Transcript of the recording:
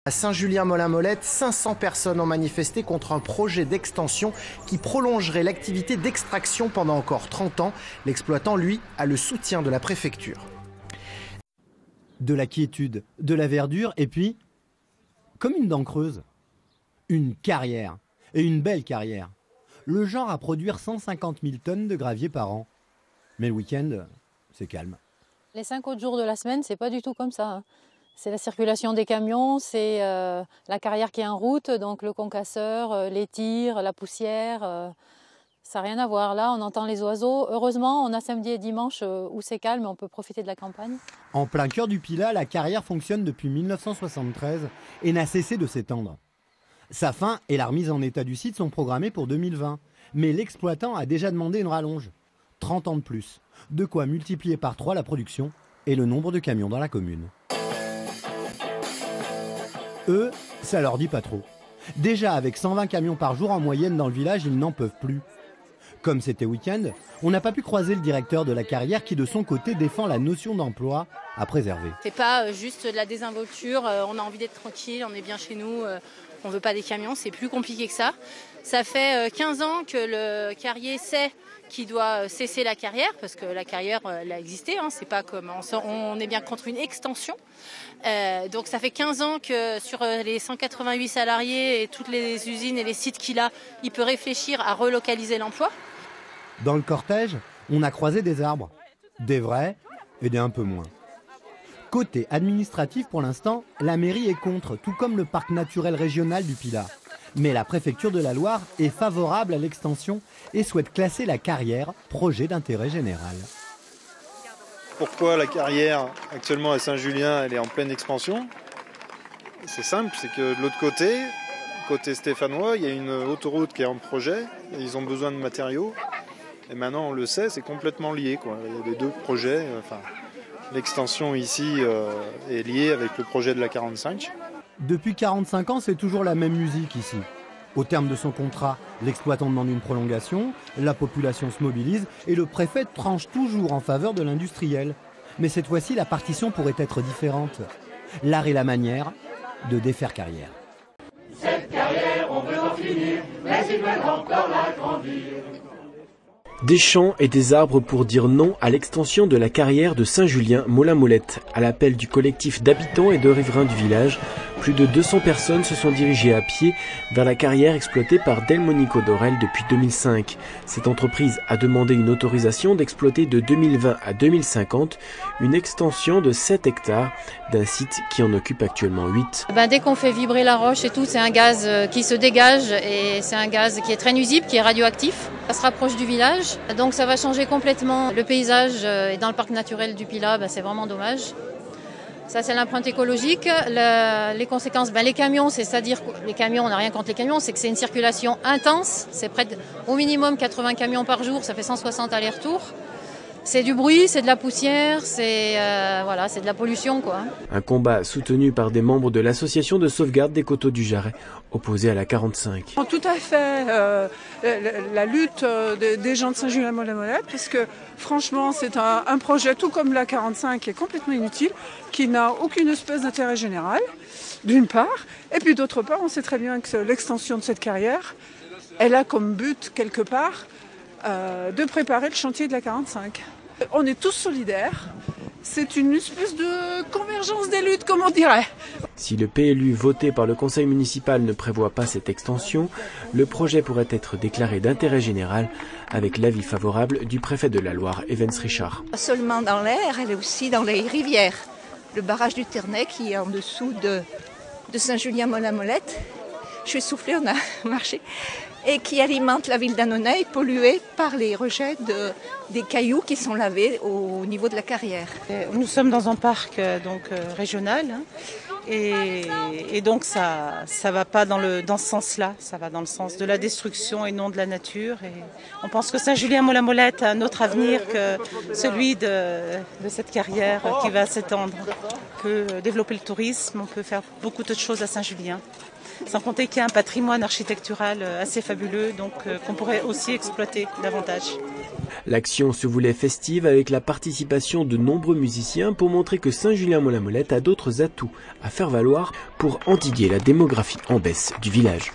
À Saint-Julien-Molin-Molette, 500 personnes ont manifesté contre un projet d'extension qui prolongerait l'activité d'extraction pendant encore 30 ans. L'exploitant, lui, a le soutien de la préfecture. De la quiétude, de la verdure et puis, comme une dent creuse, une carrière. Et une belle carrière. Le genre à produire 150 000 tonnes de gravier par an. Mais le week-end, c'est calme. Les 5 autres jours de la semaine, c'est pas du tout comme ça. C'est la circulation des camions, c'est la carrière qui est en route, donc le concasseur, les tirs, la poussière. Ça n'a rien à voir. Là, on entend les oiseaux. Heureusement, on a samedi et dimanche où c'est calme et on peut profiter de la campagne. En plein cœur du Pilat, la carrière fonctionne depuis 1973 et n'a cessé de s'étendre. Sa fin et la remise en état du site sont programmées pour 2020. Mais l'exploitant a déjà demandé une rallonge. 30 ans de plus. De quoi multiplier par 3 la production et le nombre de camions dans la commune. Eux, ça leur dit pas trop. Déjà, avec 120 camions par jour en moyenne dans le village, ils n'en peuvent plus. Comme c'était week-end, on n'a pas pu croiser le directeur de la carrière qui, de son côté, défend la notion d'emploi à préserver. C'est pas juste de la désinvolture, on a envie d'être tranquille, on est bien chez nous, on veut pas des camions, c'est plus compliqué que ça. Ça fait 15 ans que le carrier sait qu'il doit cesser la carrière, parce que la carrière, elle a existé, c'est pas comme on est bien contre une extension. Donc ça fait 15 ans que sur les 188 salariés et toutes les usines et les sites qu'il a, il peut réfléchir à relocaliser l'emploi. Dans le cortège, on a croisé des arbres, des vrais et des un peu moins. Côté administratif, pour l'instant, la mairie est contre, tout comme le parc naturel régional du Pilat. Mais la préfecture de la Loire est favorable à l'extension et souhaite classer la carrière projet d'intérêt général. Pourquoi la carrière actuellement à Saint-Julien elle est en pleine expansion? C'est simple, c'est que de l'autre côté stéphanois, il y a une autoroute qui est en projet, et ils ont besoin de matériaux. Et maintenant on le sait, c'est complètement lié, quoi. Il y a les deux projets. L'extension ici est liée avec le projet de la 45. Depuis 45 ans, c'est toujours la même musique ici. Au terme de son contrat, l'exploitant demande une prolongation, la population se mobilise et le préfet tranche toujours en faveur de l'industriel. Mais cette fois-ci, la partition pourrait être différente. L'art et la manière de défaire carrière. Cette carrière, on veut en finir, mais ils veulent encore l'agrandir. Des champs et des arbres pour dire non à l'extension de la carrière de Saint-Julien-Molin-Molette. À l'appel du collectif d'habitants et de riverains du village, plus de 200 personnes se sont dirigées à pied vers la carrière exploitée par Delmonico Dorel depuis 2005. Cette entreprise a demandé une autorisation d'exploiter de 2020 à 2050 une extension de 7 hectares d'un site qui en occupe actuellement 8. Dès qu'on fait vibrer la roche et tout, c'est un gaz qui se dégage et c'est un gaz qui est très nuisible, qui est radioactif. Ça se rapproche du village, donc ça va changer complètement le paysage et dans le parc naturel du Pilat, c'est vraiment dommage. Ça, c'est l'empreinte écologique. Les conséquences, les camions, c'est-à-dire les camions, on n'a rien contre les camions, c'est que c'est une circulation intense. C'est près au minimum 80 camions par jour, ça fait 160 allers-retours. C'est du bruit, c'est de la poussière, c'est de la pollution, quoi. Un combat soutenu par des membres de l'association de sauvegarde des coteaux du Jarret, opposés à la 45. Tout à fait la lutte des gens de Saint-Julien-Molin-Molette, parce que franchement c'est un projet tout comme la 45 qui est complètement inutile, qui n'a aucune espèce d'intérêt général, d'une part, et puis d'autre part on sait très bien que l'extension de cette carrière, elle a comme but quelque part de préparer le chantier de la 45. On est tous solidaires, c'est une espèce de convergence des luttes, comme on dirait. Si le PLU voté par le conseil municipal ne prévoit pas cette extension, le projet pourrait être déclaré d'intérêt général avec l'avis favorable du préfet de la Loire, Evans Richard. Pas seulement dans l'air, elle est aussi dans les rivières. Le barrage du Ternay qui est en dessous de Saint-Julien-Molin-Molette, je suis soufflée, on a marché, et qui alimente la ville d'Annonay, polluée par les rejets des cailloux qui sont lavés au niveau de la carrière. Nous sommes dans un parc régional et donc ça va pas dans ce sens-là, ça va dans le sens de la destruction et non de la nature. Et on pense que Saint-Julien-Molin-Molette a un autre avenir que celui de cette carrière qui va s'étendre. On peut développer le tourisme, on peut faire beaucoup d'autres choses à Saint-Julien. Sans compter qu'il y a un patrimoine architectural assez fabuleux, donc qu'on pourrait aussi exploiter davantage. L'action se voulait festive avec la participation de nombreux musiciens pour montrer que Saint-Julien-Mot-la-Molette a d'autres atouts à faire valoir pour endiguer la démographie en baisse du village.